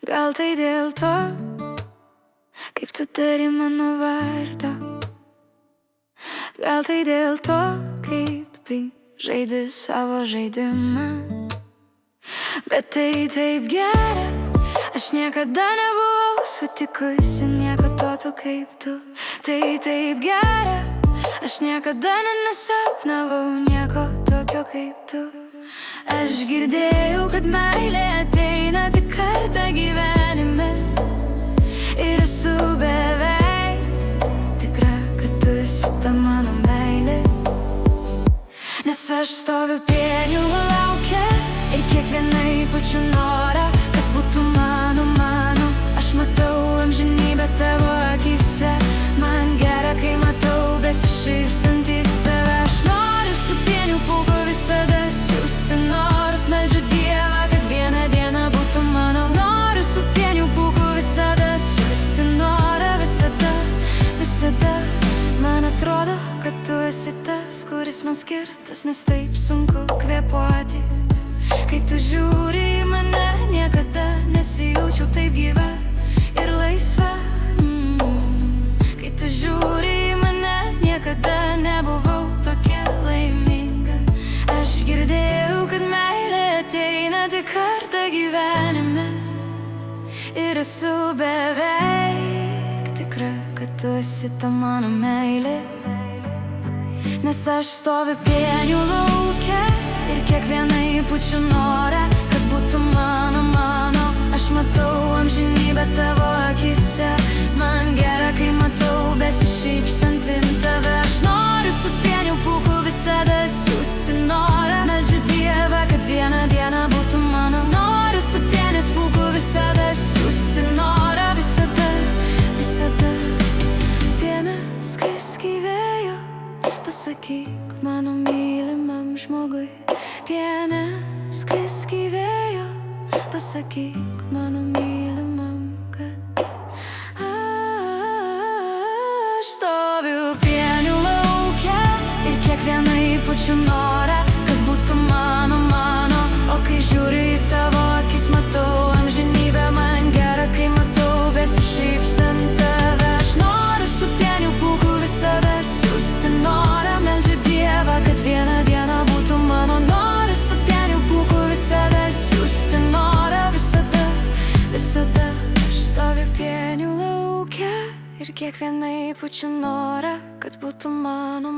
Gal tai dėl to, kaip tu tari mano vardą. Gal tai dėl to, kaip žaidi savo žaidimą. Bet tai taip gera, aš niekada nebuvau sutikusi nieko tokio kaip tu. Tai taip gera, aš niekada nesapnavau nieko tokio kaip tu. Aš girdėjau, kad meilė ateina tik kartą gyvenime. Ir esu beveik tikra, kad tu esi ta mano meilė. Nes aš stoviu pienių lauke ir kiekvieną jaučiu norą, kad būtų mano. Aš matau amžinybę tavo akyse. Man gera, kai matau besišypsantį tave. Aš noriu su pienių pūku visada siųsti norus. Meldžiu Dievą, kad vieną dieną būtų mano. Noriu su pienių pūku visada siųsti norą. Visada man atrodo, kad tu esi tas, kuris man skirtas, nes taip sunku kvėpuoti. Kai tu žiūri į mane, niekada nesijaučiau taip gyva ir laisva. Kai tu žiūri į mane, niekada nebuvau tokia laiminga. Aš girdėjau, kad meilė ateina tik kartą gyvenime. Ir esu beveik tikra, kad tu esi ta mano meilė. Nes aš stoviu pienių lauke ir kiekvieną jaučiu norą, kad būtų mano. Aš matau amžinybę tavo akyse. Man gera, kai matau besišypsantį tave. Aš noriu su pienių pūku visada siųsti norą. Meldžiu Dievą, kad vieną dieną būtų mano. Noriu su pienės pūku visada siųsti norą. Visada piena skrisk į vėjo. Pasakyk mano mylimam žmogui. Piena skrisk į vėjo. Pasakyk mano mylimam, kad aš stoviu pienių lauke ir kiekvieną jaučiu norą, kad būtų mano. O kai žiūriu į tavo akis, matau amžinybę. Man gera, kai matau besišypsant tave. Aš noriu su pienių pūku visada siųsti norą. Meldžiu Dievą, kad vieną dieną būtų mano. Noriu su pienių pūku visada siųsti norą. Visada aš stoviu pienių lauke ir kiekvienai jaučiu norą, kad būtų mano.